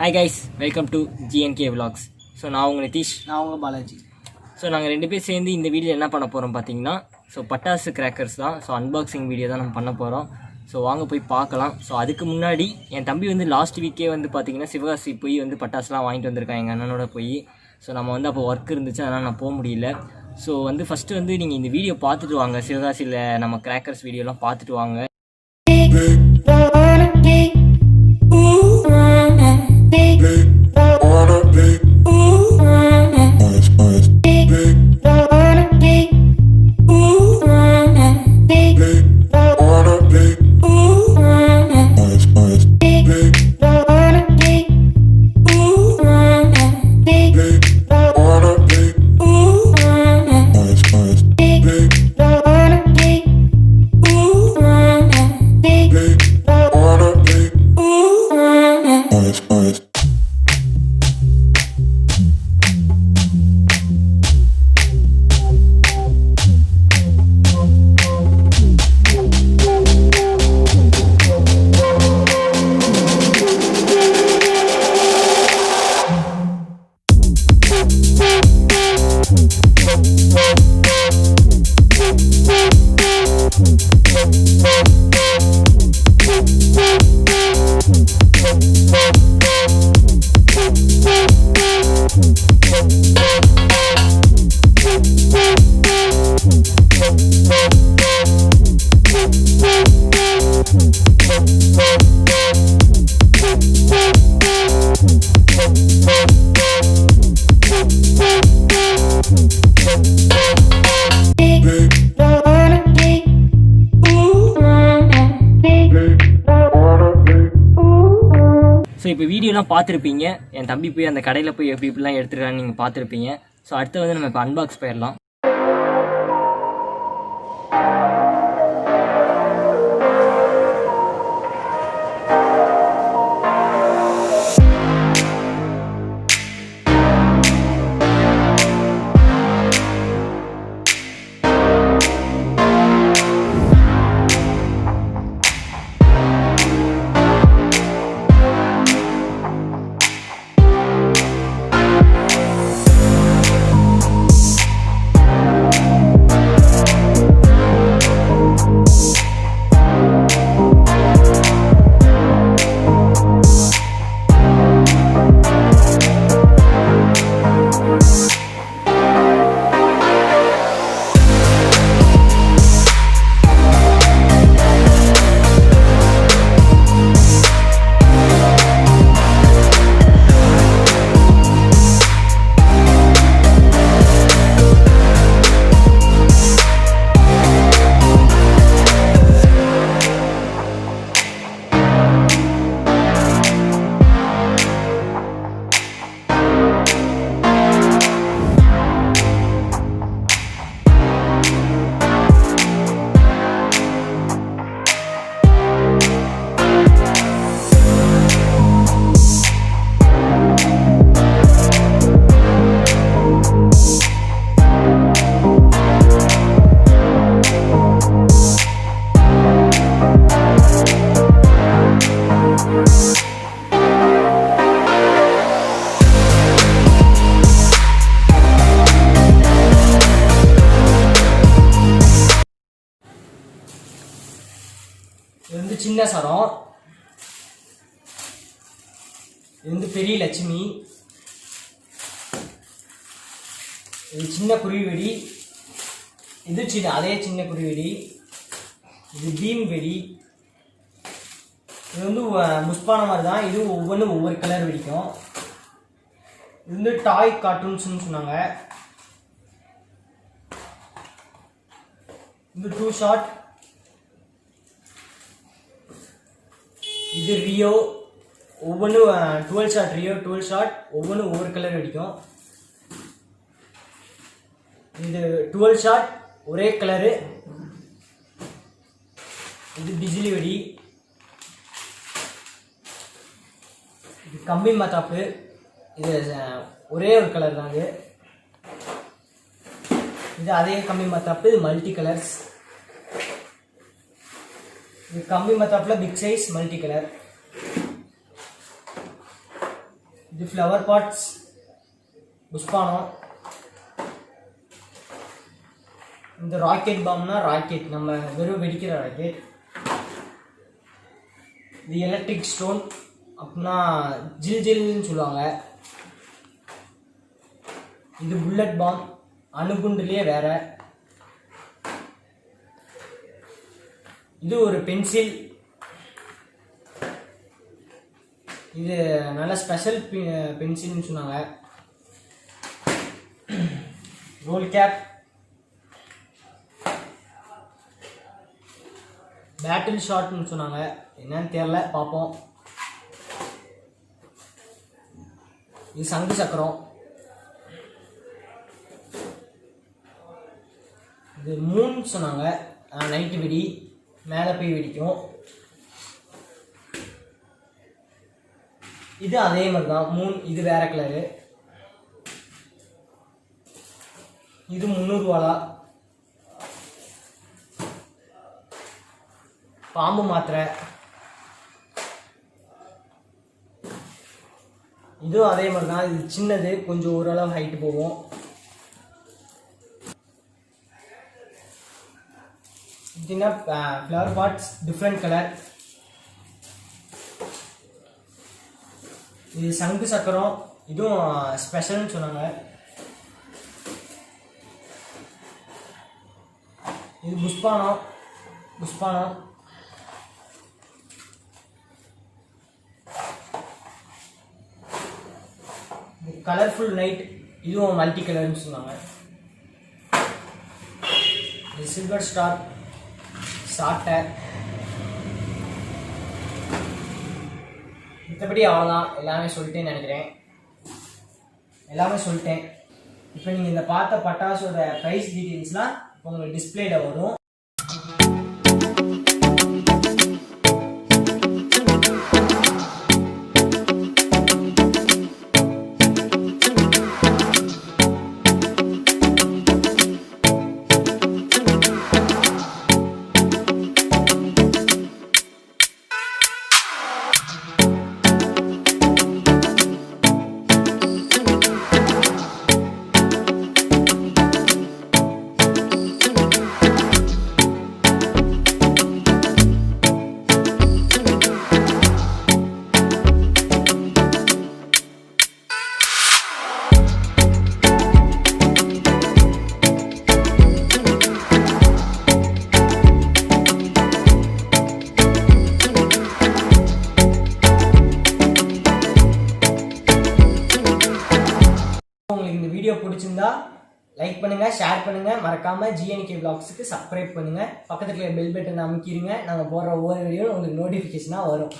Hi guys, welcome to GNK Vlogs. So நான் உங்கள் நிதிஷ், நான் உங்கள் பாலாஜி. ஸோ நாங்கள் 2 பேர் சேர்ந்து இந்த வீடியோ என்ன பண்ண போகிறோம் பார்த்தீங்கன்னா, ஸோ பட்டாசு கிராக்கர்ஸ் தான். ஸோ அன்பாக்சிங் வீடியோ தான் நம்ம பண்ண போகிறோம். ஸோ வாங்க போய் பார்க்கலாம். ஸோ அதுக்கு முன்னாடி என் தம்பி வந்து லாஸ்ட் வீக்கே வந்து பார்த்தீங்கன்னா சிவகாசி போய் வந்து பட்டாசுலாம் வாங்கிட்டு வந்திருக்கான் எங்கள் அண்ணனோட போய். ஸோ நம்ம வந்து அப்போ ஒர்க் இருந்துச்சு, அதனால் நான் போக முடியல. ஸோ வந்து ஃபஸ்ட்டு வந்து நீங்கள் இந்த வீடியோ பார்த்துட்டு வாங்க, சிவகாசியில் நம்ம கிராக்கர்ஸ் வீடியோலாம் பார்த்துட்டு வாங்க. ஸோ இப்போ வீடியோலாம் பார்த்துருப்பீங்க, என் தம்பி போய் அந்த கடையில் போய் எப்படி இப்படிலாம் எடுத்துருக்கான்னு நீங்கள் பார்த்துருப்பீங்க. ஸோ அடுத்து வந்து நம்ம இப்போ அன்பாக்ஸ் போயிடலாம். இது வந்து சின்ன சரம், இது வந்து பெரிய லட்சுமி, இது சின்ன குருவி வெடி, இது சின்ன அதே சின்ன குருவி வெடி, இது பீம் வெடி. இது வந்து புஷ்பான மாதிரி தான், இது ஒவ்வொன்றும் ஒவ்வொரு கலர் வெடிக்கும். இது வந்து டாய் கார்ட்டூன்ஸ்னு சொன்னாங்க. இது 2 ஷாட், இது ரியோ, ஒவ்வொன்றும் 12 ஷாட் ரியோ, 12 ஷாட், ஒவ்வொன்றும் ஒவ்வொரு கலர் வெடிக்கும். இது 12 ஷாட் ஒரே கலரு. இது பிஜிலி வெடி, இது கம்பி மத்தாப்பு, இது ஒரே ஒரு கலர் தான். இது அதே கம்பி மத்தாப்பு, இது மல்டி கலர்ஸ். இது கம்பி மத்தாப்புல பிக் சைஸ் மல்டி கலர். இது ஃப்ளவர் பாட்ஸ், புஷ்பானம். இந்த ராக்கெட் பாம்னா ராக்கெட், நம்ம வெறும் வெடிக்கிற ராக்கெட். இது எலக்ட்ரிக் ஸ்டோன் அப்படின்னா ஜில் ஜில்னு சொல்லுவாங்க. இது புல்லட் பாம், அணுகுண்டுலேயே வேற. இது ஒரு பென்சில். இது நல்ல ஸ்பெஷல் பென்சில்னு சொன்னாங்க. ரோல் கேப், பேட்டில் ஷாட்னு சொன்னாங்க. என்னன்னு தெரியல, பார்ப்போம். இது சங்கு சக்கரம். இது மூன் சொன்னாங்க. நைட்டு வெடி, மேலே போய் வெடிக்கும். இது அதே மாதிரி தான் மூன், இது வேற கலரு. இது 300 ரூபாலா. பாம்பு மாத்திரை. இதுவும் அதே மாதிரி தான். இது சின்னது, கொஞ்சம் ஓரளவு ஹைட்டு போகும். இதுனா ஃப்ளவர் பாட்ஸ், டிஃப்ரெண்ட் கலர். இது சங்கு சக்கரம், இதுவும் ஸ்பெஷல்னு சொன்னாங்க. இது புஷ்பானம். இது கலர்ஃபுல் நைட், இதுவும் மல்டி கலர்னு சொன்னாங்க. இது சில்வர் ஸ்டார், சாட்டை. மற்றபடி அவ்வளோதான், எல்லாமே சொல்லிட்டேன்னு நினைக்கிறேன். இப்போ நீங்கள் இந்த பார்த்த பட்டாசோட ப்ரைஸ் டீட்டெயில்ஸ்லாம் உங்களுக்கு டிஸ்பிளேல வரும். உங்களுக்கு இந்த வீடியோ பிடிச்சிருந்தா லைக் பண்ணுங்க, ஷேர் பண்ணுங்க, மறக்காம GNK vlogsக்கு சப்ஸ்கிரைப் பண்ணுங்க. பக்கத்துல பெல் பட்டன் அமுக்கிடுங்க. நாங்கள் போடுற ஒவ்வொரு வீடியோ உங்களுக்கு நோட்டிஃபிகேஷனாக வரும்.